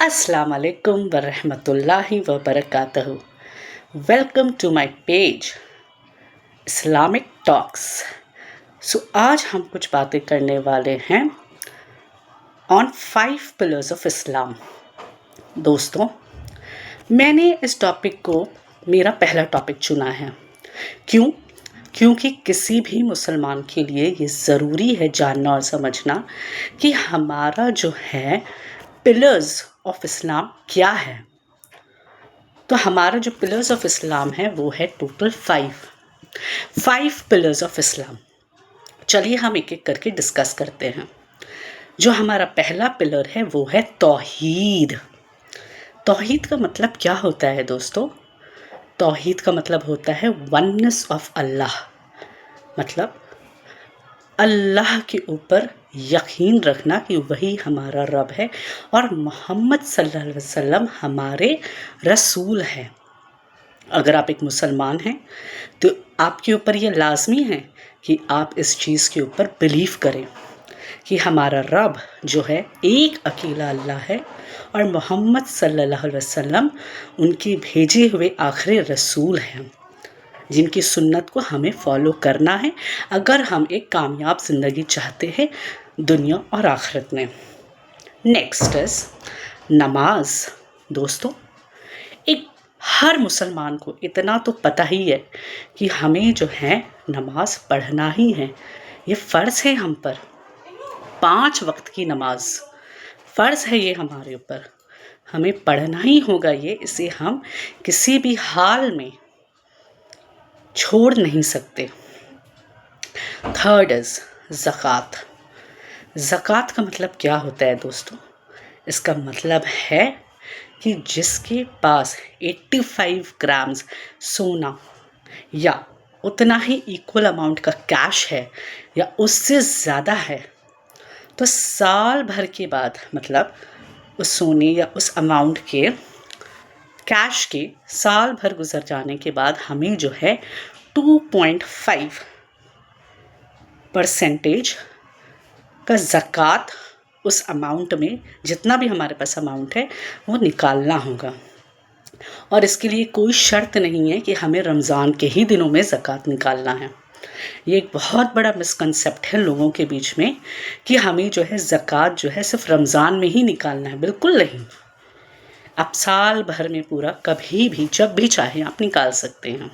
अस्सलाम वालेकुम वरहमतुल्लाहि वबरकातुहू। Welcome to my page Islamic talks. आज हम कुछ बातें करने वाले हैं ऑन 5 पिलर्स ऑफ इस्लाम। दोस्तों, मैंने इस टॉपिक को मेरा पहला टॉपिक चुना है। क्यों? क्योंकि किसी भी मुसलमान के लिए ये ज़रूरी है जानना और समझना कि हमारा जो है पिलर्स ऑफ इस्लाम क्या है। तो हमारा जो पिलर्स ऑफ इस्लाम है वो है टोटल 5 पिलर्स ऑफ इस्लाम। चलिए हम एक एक करके डिस्कस करते हैं। जो हमारा पहला पिलर है वो है तौहीद। तौहीद का मतलब क्या होता है दोस्तों? तौहीद का मतलब होता है वननेस ऑफ अल्लाह। मतलब अल्लाह के ऊपर यकीन रखना कि वही हमारा रब है और मोहम्मद सल्लल्लाहु अलैहि वसल्लम हमारे रसूल हैं। अगर आप एक मुसलमान हैं तो आपके ऊपर ये लाजमी है कि आप इस चीज़ के ऊपर बिलीव करें कि हमारा रब जो है एक अकेला अल्लाह है और मोहम्मद सल्लल्लाहु अलैहि वसल्लम उनके भेजे हुए आखिरी रसूल हैं, जिनकी सुन्नत को हमें फॉलो करना है अगर हम एक कामयाब ज़िंदगी चाहते हैं दुनिया और आखिरत में। नेक्स्ट इज नमाज। दोस्तों, एक हर मुसलमान को इतना तो पता ही है कि हमें जो है नमाज पढ़ना ही है। ये फ़र्ज़ है हम पर। 5 वक्त की नमाज फ़र्ज़ है ये हमारे ऊपर, हमें पढ़ना ही होगा ये। इसे हम किसी भी हाल में छोड़ नहीं सकते। थर्ड इज़ ज़कात। ज़कात का मतलब क्या होता है दोस्तों? इसका मतलब है कि जिसके पास 85 ग्राम्स सोना या उतना ही इक्वल अमाउंट का कैश है या उससे ज़्यादा है, तो साल भर के बाद, मतलब उस सोने या उस अमाउंट के कैश के साल भर गुजर जाने के बाद हमें जो है 2.5% का ज़कात उस अमाउंट में, जितना भी हमारे पास अमाउंट है, वो निकालना होगा। और इसके लिए कोई शर्त नहीं है कि हमें रमज़ान के ही दिनों में ज़कात निकालना है। ये एक बहुत बड़ा मिसकंसेप्ट है लोगों के बीच में कि हमें जो है ज़कात जो है सिर्फ रमज़ान में ही निकालना है। बिल्कुल नहीं, आप साल भर में पूरा कभी भी जब भी चाहें आप निकाल सकते हैं।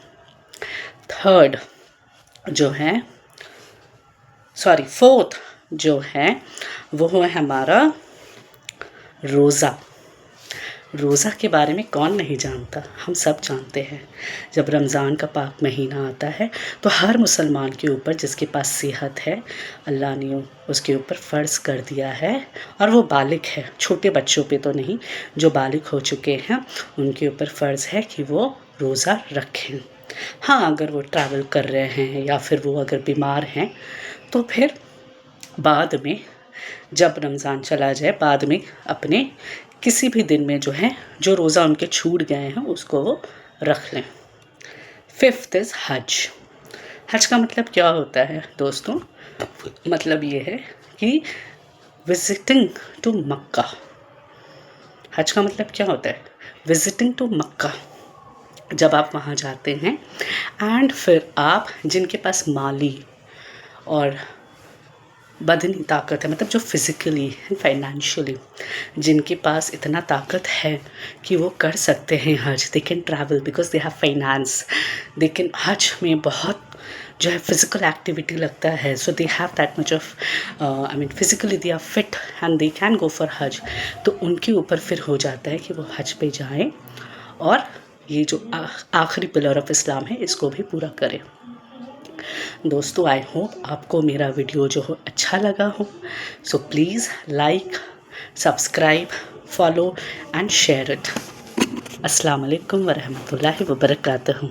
फोर्थ जो है वो है हमारा रोज़ा। रोज़ा के बारे में कौन नहीं जानता, हम सब जानते हैं। जब रमज़ान का पाक महीना आता है तो हर मुसलमान के ऊपर, जिसके पास सेहत है, अल्लाह ने उसके ऊपर फ़र्ज़ कर दिया है और वो बालिग है, छोटे बच्चों पे तो नहीं, जो बालिग हो चुके हैं उनके ऊपर फ़र्ज़ है कि वो रोज़ा रखें। हाँ, अगर वो ट्रैवल कर रहे हैं या फिर वो अगर बीमार हैं तो फिर बाद में, जब रमज़ान चला जाए, बाद में अपने किसी भी दिन में जो है जो रोज़ा उनके छूट गए हैं उसको वो रख लें। फिफ्थ इज़ हज। हज का मतलब क्या होता है दोस्तों? मतलब ये है कि विजिटिंग टू मक्का। हज का मतलब क्या होता है? विजिटिंग टू मक्का। जब आप वहाँ जाते हैं एंड फिर आप, जिनके पास माली और बदनी ताकत है, मतलब जो फिज़िकली फाइनेंशियली जिनके पास इतना ताकत है कि वो कर सकते हैं हज, they can travel because they have finance. लेकिन हज में बहुत जो है फिज़िकल एक्टिविटी लगता है, so they have that much of physically they are fit and they can go for हज। तो उनके ऊपर फिर हो जाता है कि वो हज पे जाएं और ये जो आखिरी पिलर ऑफ इस्लाम है इसको भी पूरा करें। दोस्तों, आई होप आपको मेरा वीडियो जो हो अच्छा लगा हो। So please like, subscribe, follow and share it. अस्सलाम वालेकुम वरहमतुल्लाहि वबरकातुहू।